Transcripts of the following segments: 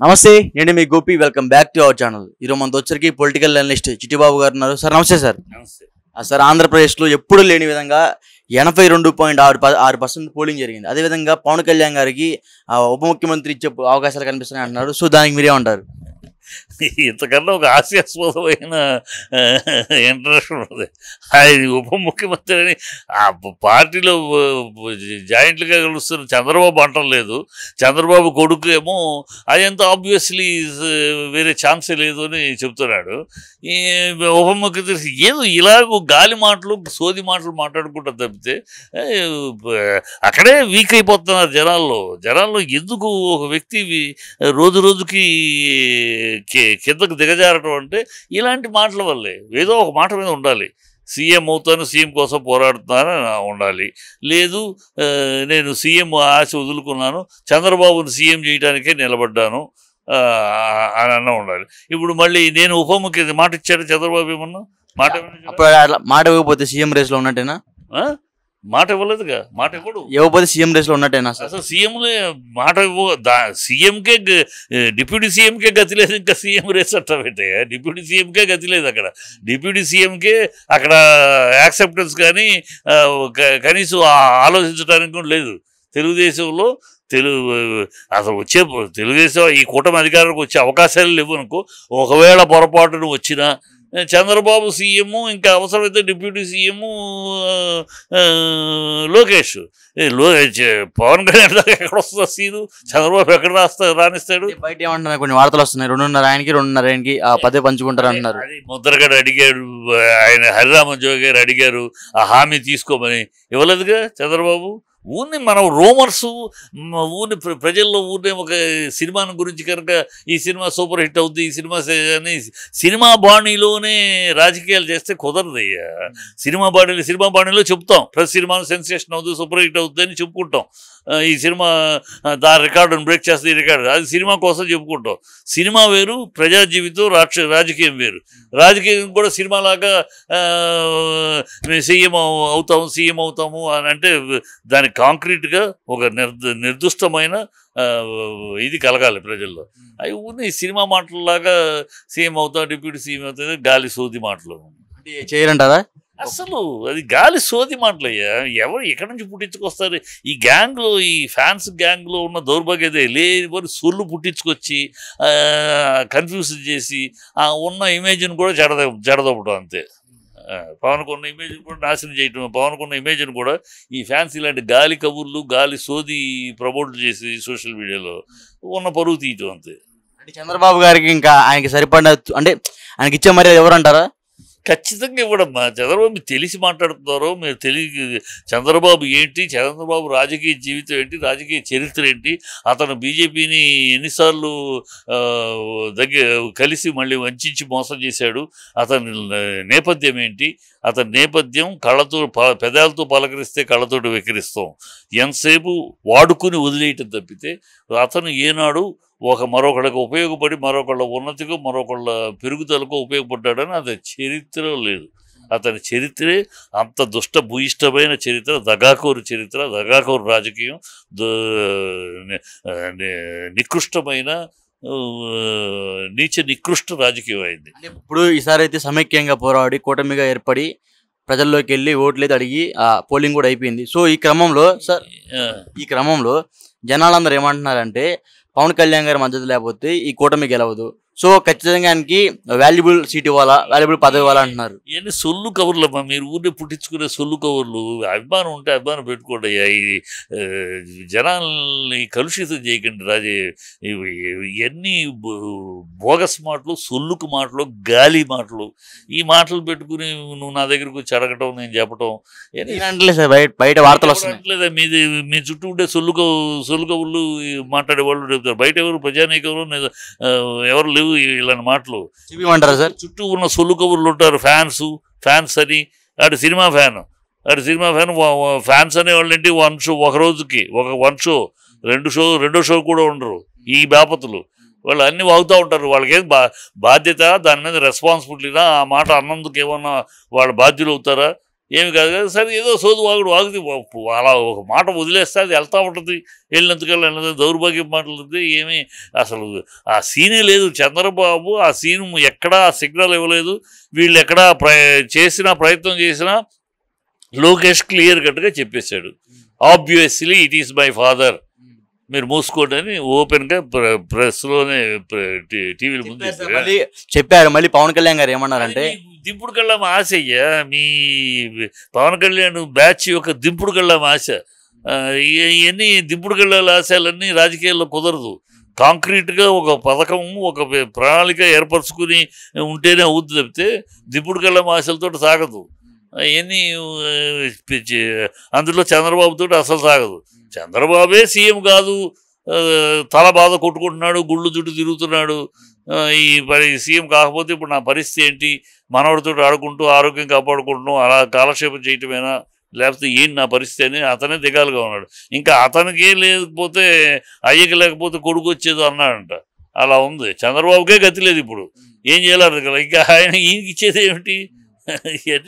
నమస్తే, నేను మీ Gopi. Welcome back to our channel. ఈరోజు మనతో వచ్చరికి పొలిటికల్ అనలిస్ట్ చిట్టిబాబు గారు ఉన్నారు. సార్ నమస్తే. సార్ నమస్తే సార్, ఆంధ్రప్రదేశ్లో ఎప్పుడు లేని విధంగా 82.6% పోలింగ్ జరిగింది. అదేవిధంగా పవన్ కళ్యాణ్ గారికి ఉప ముఖ్యమంత్రి ఇచ్చే అవకాశాలు కనిపిస్తున్నాయి అంటున్నారు. సో దానికి మీరేమంటారు? ఇంతకన్నా ఒక హాస్యాస్పదమైన ఇంట్రెస్ట్ ఉన్నది. ఆయన ఉప ముఖ్యమంత్రి అని ఆ పార్టీలో జాయింట్లుగా కలుస్తున్న చంద్రబాబు అంటం లేదు. చంద్రబాబు కొడుకు ఏమో అదంతా ఆబ్వియస్లీ వేరే ఛాన్సే లేదు అని చెప్తున్నాడు. ఈ ఉప ముఖ్యమంత్రి ఏదో ఇలాగ గాలి మాటలు సోది మాటలు మాట్లాడుకుంటా తప్పితే అక్కడే వీక్ అయిపోతున్నారు జనాల్లో ఎందుకు ఒక వ్యక్తి రోజు రోజుకి కిందకు దిగజారటం అంటే ఇలాంటి మాటల వల్లే. ఏదో ఒక మాట మీద ఉండాలి. సీఎం అవుతాను, సీఎం కోసం పోరాడుతున్నాను ఉండాలి. లేదు నేను సీఎం ఆశ వదులుకున్నాను, చంద్రబాబును సీఎం చేయడానికే నిలబడ్డాను అని అన్న ఉండాలి. ఇప్పుడు మళ్ళీ నేను ఉప ముఖ్యమంత్రి మాట ఇచ్చాడు చంద్రబాబు ఏమన్నా మాట ఇవ్వకపోతే సీఎం రేస్లో ఉన్నట్టేనా? మాట ఇవ్వలేదుగా, మాట ఇవ్వకపోతే సీఎం రేస్లో ఉన్నట్టేనా? అసలు సీఎంలే మాట సీఎంకే డిప్యూటీ సీఎంకే గతి లేదు, ఇంకా సీఎం రేస్ అట్టబెట్టే డిప్యూటీ సీఎంకే గతి లేదు. అక్కడ డిప్యూటీ సీఎంకే అక్కడ యాక్సెప్టెన్స్ కానీ కనీసం ఆలోచించడానికి కూడా లేదు. తెలుగుదేశంలో అసలు తెలుగుదేశం ఈ కూటమి అధికారానికి వచ్చే అవకాశాలు లేవు అనుకో. ఒకవేళ పొరపాటును వచ్చినా చంద్రబాబు సీఎము, ఇంకా అవసరమైతే డిప్యూటీ సీఎము లోకేష్. పవన్ కళ్యాణ్ దాకా ఎక్కడ వస్తుందా సీను? చంద్రబాబు ఎక్కడ రాణిస్తాడు? బయట ఏమంటున్నారు, కొన్ని వార్తలు వస్తున్నాయి, 2.5 ఆయనకి 2.5 ఆయనకి పదే పంచుకుంటారు అంటున్నారు. ముద్రగడ అడిగాడు, ఆయన హరిరామన్ జోగి గారు అడిగారు ఆ హామీ తీసుకోమని, ఇవ్వలేదుగా చంద్రబాబు. ఊరిని మనం రూమర్స్ ఊరిని ప్రజల్లో ఊరిని ఒక సినిమాను గురించి కనుక ఈ సినిమా సూపర్ హిట్ అవుద్ది, ఈ సినిమా అని సినిమా బాణీలోనే రాజకీయాలు చేస్తే కుదరదయ్యా. సినిమా బాణీలో చెప్తాం ప్రతి సినిమాను సెన్సేషన్ అవుతుంది, సూపర్ హిట్ అవుతుంది అని చెప్పుకుంటాం. ఈ సినిమా దాని రికార్డును బ్రేక్ చేస్తుంది, ఈ రికార్డు అది సినిమా కోసం చెప్పుకుంటాం. సినిమా వేరు, ప్రజా జీవితం రాజకీయం వేరు. రాజకీయం కూడా సినిమాలాగా సీఎం అవుతాము అని అంటే దానికి కాంక్రీట్గా ఒక నిర్దిష్టమైన ఇది కలగాలి ప్రజల్లో. అవి ఉన్నాయి సినిమా మాటలలాగా సీఎం అవుతాం, డిప్యూటీ సీఎం అవుతుంది గాలి సోది మాటలు చేయరంటారా? అసలు అది గాలి సోది మాటలయ్యా. ఎవరు ఎక్కడి నుంచి పుట్టించుకొస్తారు? ఈ గ్యాంగ్లో, ఈ ఫ్యాన్స్ గ్యాంగ్లో ఉన్న దౌర్భాగ్యతే లేని సొల్లు పుట్టించుకొచ్చి కన్ఫ్యూజ్ చేసి ఉన్న ఇమేజ్ని కూడా జడదొప్పడం అంతే. పవన్కు ఉన్న ఇమేజ్ని కూడా నాశనం చేయటం, పవన్కు ఉన్న ఇమేజ్ని కూడా ఈ ఫ్యాన్స్ ఇలాంటి గాలి కబుర్లు గాలి సోది ప్రమోట్ చేసి సోషల్ మీడియాలో ఉన్న పరువు తీయటం అంతే. అంటే చంద్రబాబు గారికి ఇంకా ఆయనకి సరిపడిన అంటే ఆయనకి ఇచ్చే మర్యాద ఎవరంటారా? ఖచ్చితంగా ఇవ్వడమ్మా. చంద్రబాబు తెలిసి మాట్లాడుతున్నారో మీరు చంద్రబాబు ఏంటి, చంద్రబాబు రాజకీయ జీవితం ఏంటి, రాజకీయ చరిత్ర ఏంటి, అతను బీజేపీని ఎన్నిసార్లు కలిసి మళ్ళీ వంచి మోసం చేశాడు, అతని నేపథ్యం ఏంటి, అతని నేపథ్యం పెదాలతో పలకరిస్తే కళ్ళతోటి వెక్కిరిస్తాం. ఎంతసేపు వాడుకుని వదిలేయటం తప్పితే అతను ఏనాడు మరొకళ్ళకి ఉపయోగపడి మరొకళ్ళ ఉన్నతికో మరొకళ్ళ పెరుగుదలకు ఉపయోగపడ్డాడని అతని చరిత్ర లేదు. అతని చరిత్రే అంత భూయిష్టమైన చరిత్ర, దగాకోరు చరిత్ర, దగాకోరు రాజకీయం, నికృష్టమైన నికృష్ట రాజకీయం అయింది. ఇప్పుడు ఈసారి అయితే సమైక్యంగా పోరాడి కూటమిగా ఏర్పడి ప్రజల్లోకి వెళ్ళి ఓట్లేదు అడిగి పోలింగ్ కూడా అయిపోయింది. సో ఈ క్రమంలో జనాలందరూ ఏమంటున్నారంటే పవన్ కళ్యాణ్ గారి మద్దతు లేకపోతే ఈ కూటమి గెలవదు, సో ఖచ్చితంగా ఆయనకి వాల్యుబుల్ సీట్ ఇవ్వాలా, వాల్యుబుల్ పదవి ఇవ్వాలా అంటున్నారు. ఇవన్నీ సొల్లు కవర్లమ్మా. మీరు ఊరిని పుట్టించుకునే సొల్లు కవర్లు. అభిమానం ఉంటే అభిమానం పెట్టుకోండి. ఈ జనాల్ని కలుషితం చేయకండి. ఇవన్నీ బోగస్ మాటలు, సొల్లుకు మాటలు, గాలి మాటలు. ఈ మాటలు పెట్టుకుని నువ్వు నా దగ్గరకు వచ్చి అడగటం, నేను చెప్పటం అంటే సార్ బయట వార్తలు వస్తున్నాయి. మీ చుట్టూ ఉండే సొల్లు కవులు మాట్లాడే వాళ్ళు చెప్తారు. బయట ఎవరు ప్రజానీకంలో ఎవరు లేవు ఇలాంటి మాటలు చూపించమంటారా సార్? చుట్టూ ఉన్న సొల్లు కబుర్లు ఉంటారు. ఫ్యాన్స్ అని ఆడు సినిమా ఫ్యాన్ ఫ్యాన్స్ అనే వాళ్ళంటే ఒక రోజుకి వన్ షో రెండో షో కూడా ఉండరు. ఈ బాపతులు వాళ్ళు అన్నీ వాగుతూ ఉంటారు. వాళ్ళకేం బాధ్యత, దాని మీద రెస్పాన్సిబిలిటీనా? ఆ మాట అన్నందుకు ఏమన్నా వాళ్ళు బాధ్యులు అవుతారా? ఏమి కాదు కదా, సరే ఏదో సోదు వాగుడు వాగుతుంది, అలా ఒక మాట వదిలేస్తే అది వెళ్తూ ఉంటుంది, వెళ్ళినందుకల్లా వెళ్ళదు, దౌర్భాగ్యం మాట్లాడుతుంది. ఏమీ అసలు ఆ సీనే లేదు. చంద్రబాబు ఆ సీన్ ఎక్కడా సిగ్నల్ ఇవ్వలేదు. వీళ్ళు ఎక్కడా ప్రయత్నం చేసినా లోకేష్ క్లియర్ కట్గా చెప్పేశాడు, obviously it is my father, మీరు మూసుకోండి అని ఓపెన్గా ప్రెస్లోనే టీవీల ముందు చెప్పారు. మళ్ళీ పవన్ కళ్యాణ్ గారు ఏమన్నారంటే, దింపుడు కళ్ళం ఆశయ్యా, మీ పవన్ కళ్యాణ్ బ్యాచ్ యొక్క దింపుడు కళ్ళం ఆశ. ఇవన్నీ దింపుడు కళ్ళ ఆశలన్నీ రాజకీయాల్లో కుదరదు. కాంక్రీట్గా ఒక పథకం, ఒక ప్రణాళిక ఏర్పరచుకుని ఉంటేనే అవుతుంది తప్పితే దింపుడు కళ్ళం ఆశలతో సాగదు. అవన్నీ అందులో చంద్రబాబుతో అసలు సాగదు. చంద్రబాబే సీఎం కాదు, తల బాధ కొట్టుకుంటున్నాడు, గుళ్ళు చుట్టూ తిరుగుతున్నాడు. ఈ సీఎం కాకపోతే ఇప్పుడు నా పరిస్థితి ఏంటి, మనవడితో ఆడుకుంటూ ఆరోగ్యం కాపాడుకుంటున్నాం, అలా కాలక్షేపం చేయటమేనా, లేకపోతే ఏంటి నా పరిస్థితి అని అతనే దిగాలుగా ఉన్నాడు. ఇంకా అతనికి ఏం లేకపోతే అయ్యకి లేకపోతే కొడుకు వచ్చేదో అన్నాడంట. అలా ఉంది. చంద్రబాబుకే గతి లేదు ఇప్పుడు, ఏం చేయాలి కదా. ఇంకా ఆయన ఈయనకి ఇచ్చేది ఏమిటి?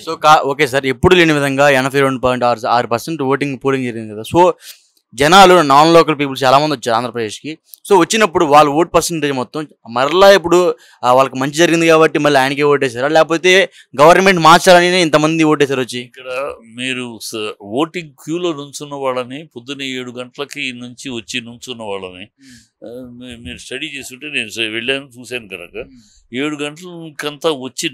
సో ఓకే సార్, ఎప్పుడు లేని విధంగా 82.6% ఓటింగ్ పోలింగ్ జరిగింది కదా. సో జనాలు నాన్ లోకల్ పీపుల్స్ చాలా మంది వచ్చారు ఆంధ్రప్రదేశ్కి. సో వచ్చినప్పుడు వాళ్ళ ఓట్ పర్సంటేజ్ మొత్తం మరలా ఇప్పుడు వాళ్ళకి మంచి జరిగింది కాబట్టి మళ్ళీ ఆయనకే ఓటేశారా, లేకపోతే గవర్నమెంట్ మార్చాలని ఇంతమంది ఓటేశారు వచ్చి? ఇక్కడ మీరు ఓటింగ్ క్యూలో నుంచున్న వాళ్ళని, పొద్దున్న 7 గంటలకి నుంచి వచ్చి నుంచున్న వాళ్ళని మీరు స్టడీ చేస్తుంటే, నేను వెళ్ళాను చూశాను కనుక, 7 గంటలకంతా వచ్చి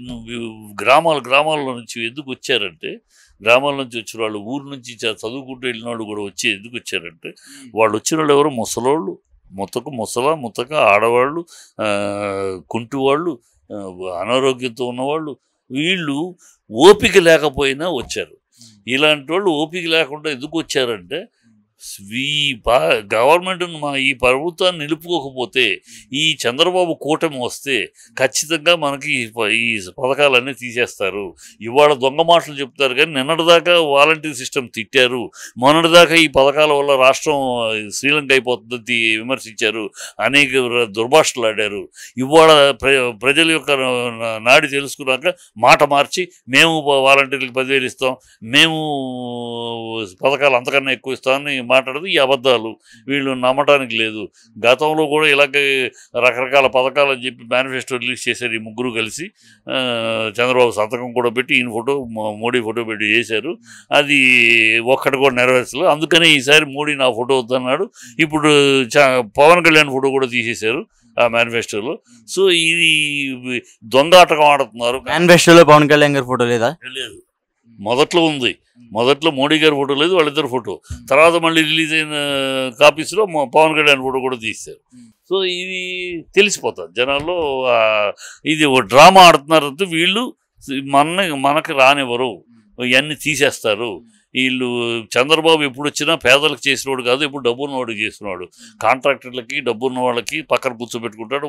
గ్రామాల్లో నుంచి ఎందుకు వచ్చారంటే, గ్రామాల నుంచి వచ్చిన వాళ్ళు, ఊరు నుంచి చదువుకుంటూ వెళ్ళిన వాళ్ళు కూడా వచ్చి ఎందుకు వచ్చారంటే, వాళ్ళు వచ్చిన వాళ్ళు ఎవరో ముసలోళ్ళు, ముతక ఆడవాళ్ళు, కుంటివాళ్ళు, అనారోగ్యంతో ఉన్నవాళ్ళు, వీళ్ళు ఓపిక లేకపోయినా వచ్చారు. ఇలాంటి వాళ్ళు ఓపిక లేకుండా ఎందుకు వచ్చారంటే, ఈ గవర్నమెంట్ ఈ ప్రభుత్వాన్ని నిలుపుకోకపోతే, ఈ చంద్రబాబు కూటమి వస్తే ఖచ్చితంగా మనకి ఈ పథకాలన్నీ తీసేస్తారు. ఇవాళ దొంగ మాటలు చెప్తారు కానీ నిన్నటిదాకా వాలంటీర్ సిస్టమ్ తిట్టారు, మొన్నటిదాకా ఈ పథకాల వల్ల రాష్ట్రం శ్రీలంక అయిపోతుందని విమర్శించారు, అనేక దుర్భాషలు ఆడారు. ఇవాళ ప్రజల యొక్క నాడి తెలుసుకున్నాక మాట మార్చి, మేము వాలంటీర్లకు 10,000 ఇస్తాం, మేము పథకాలు అంతకన్నా ఎక్కువ ఇస్తామని మాట్లాడదు. ఈ అబద్ధాలు వీళ్ళు నమ్మటానికి లేదు. గతంలో కూడా ఇలాగే రకరకాల పథకాలు అని చెప్పి మేనిఫెస్టో రిలీజ్ చేశారు ఈ ముగ్గురు కలిసి. చంద్రబాబు సంతకం కూడా పెట్టి, ఈయన ఫోటో, మోడీ ఫోటో పెట్టి చేశారు. అది ఒక్కటి కూడా నెరవేర్చలేదు. అందుకని ఈసారి మోడీ నా ఫోటో వద్దన్నాడు. ఇప్పుడు పవన్ కళ్యాణ్ ఫోటో కూడా తీసేశారు ఆ మేనిఫెస్టోలో. సో ఇది దొంగాటకం ఆడుతున్నారు. మేనిఫెస్టోలో పవన్ కళ్యాణ్ గారి ఫోటో లేదా? లేదు, మొదట్లో ఉంది. మొదట్లో మోడీ గారి ఫోటో లేదు, వాళ్ళిద్దరు ఫోటో. తర్వాత మళ్ళీ రిలీజ్ అయిన కాపీస్లో పవన్ కళ్యాణ్ ఫోటో కూడా తీశారు. సో ఇది తెలిసిపోతుంది జనాల్లో, ఇది ఓ డ్రామా ఆడుతున్నారంటే వీళ్ళు మనకి రానివ్వరు, ఇవన్నీ తీసేస్తారు. వీళ్ళు చంద్రబాబు ఎప్పుడు వచ్చినా పేదలకు చేసినవాడు కాదు, ఎప్పుడు డబ్బున్నవాడికి చేసినవాడు. కాంట్రాక్టర్లకి, డబ్బున్న వాళ్ళకి పక్కన కూర్చోబెట్టుకుంటాడు,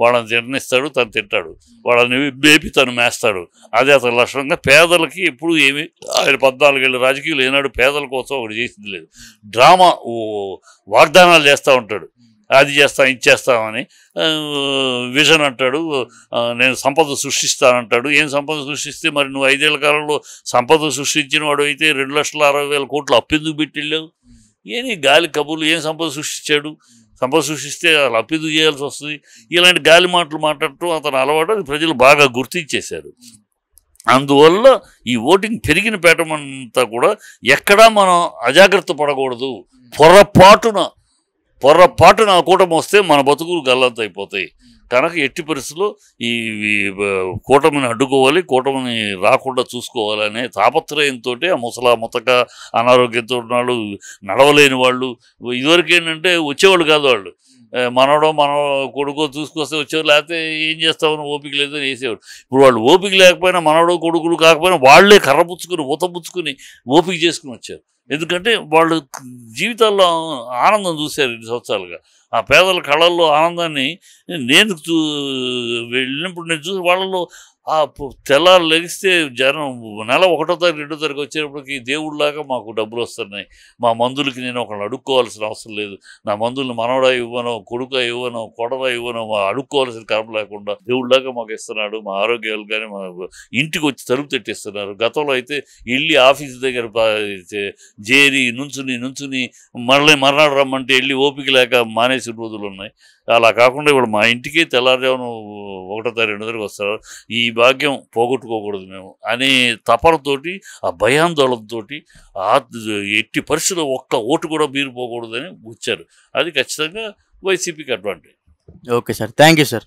వాళ్ళని తిట్టనిస్తాడు, తను తింటాడు, వాళ్ళని బేపి తను మేస్తాడు. అదే అతని లక్షణంగా పేదలకి ఎప్పుడు ఏమి, ఆయన 14 ఏళ్ళ రాజకీయాలు ఏనాడు పేదల కోసం ఒకటి చేసింది లేదు. డ్రామా వాగ్దానాలు చేస్తూ ఉంటాడు, అది చేస్తాం ఇది చేస్తామని. విజన్ అంటాడు, నేను సంపద సృష్టిస్తానంటాడు. ఏం సంపద సృష్టిస్తే, మరి నువ్వు 5 ఏళ్ల కాలంలో సంపద సృష్టించిన వాడు అయితే 2,60,000 కోట్లు అప్పెందుకు పెట్టిళ్ళావు? ఏని గాలి కబుర్లు, ఏం సంపద సృష్టించాడు? సంపద సృష్టిస్తే అలా అప్పెందుకు చేయాల్సి వస్తుంది? ఇలాంటి గాలి మాటలు మాట్లాడటం అతను అలవాటు, అది ప్రజలు బాగా గుర్తించేశారు. అందువల్ల ఈ ఓటింగ్ పెరిగిన పేటమంతా కూడా ఎక్కడా మనం అజాగ్రత్త పడకూడదు. పొర్రపాటున కూటమి వస్తే మన బతుకులు గల్లంత అయిపోతాయి. కనుక ఎట్టి పరిస్థితుల్లో ఈ కూటమిని అడ్డుకోవాలి, కూటమిని రాకుండా చూసుకోవాలనే తాపత్రయంతో ఆ ముతక అనారోగ్యంతో ఉన్నవాళ్ళు, నడవలేని వాళ్ళు, ఇదివరకు ఏంటంటే వచ్చేవాళ్ళు కాదు, వాళ్ళు మన కొడుకో చూసుకొస్తే వచ్చేవారు, లేకపోతే ఏం చేస్తామని ఓపిక లేదని వేసేవాడు. ఇప్పుడు వాళ్ళు ఓపిక లేకపోయినా, మనవడో కొడుకులు కాకపోయినా వాళ్ళే కర్ర పుచ్చుకుని ఊతపుచ్చుకుని ఓపిక చేసుకుని వచ్చారు. ఎందుకంటే వాళ్ళు జీవితాల్లో ఆనందం చూశారు 2 సంవత్సరాలుగా. ఆ పేదల కళల్లో ఆనందాన్ని నేను వెళ్ళినప్పుడు నేను చూసి వాళ్ళలో తెల్లారు లెగిస్తే జనం నెల 1వ తారీఖు 2వ తారీఖు వచ్చేటప్పటికి దేవుళ్ళలాగా మాకు డబ్బులు వస్తున్నాయి, మా మందులకి నేను ఒకళ్ళు అడుక్కోవాల్సిన అవసరం లేదు, నా మందుల్ని మనవడా ఇవ్వనో కొడుక ఇవ్వనో కొడదా ఇవ్వనో అడుక్కోవాల్సిన కర్మ లేకుండా దేవుళ్ళలాగా మాకు ఇస్తున్నాడు, మా ఆరోగ్యాలు కానీ మా ఇంటికి వచ్చి తలుపు తట్టిస్తున్నారు. గతంలో అయితే వెళ్ళి ఆఫీస్ దగ్గర చేరి నుంచుని మర్నాడు రమ్మంటే వెళ్ళి ఓపిక లేక మానేసిన రోజులు ఉన్నాయి. అలా కాకుండా ఇప్పుడు మా ఇంటికి తెల్లారుజామున 1వ తారీఖు 2వ తారీఖు వస్తారు. ఈ భాగ్యం పోగొట్టుకోకూడదు మేము అనే తపనతోటి, ఆ భయాందోళనతో ఎట్టి పరిస్థితుల్లో ఒక్క ఓటు కూడా మీరు పోకూడదని వచ్చారు. అది ఖచ్చితంగా వైసీపీకి advantage. Okay sir, thank you sir.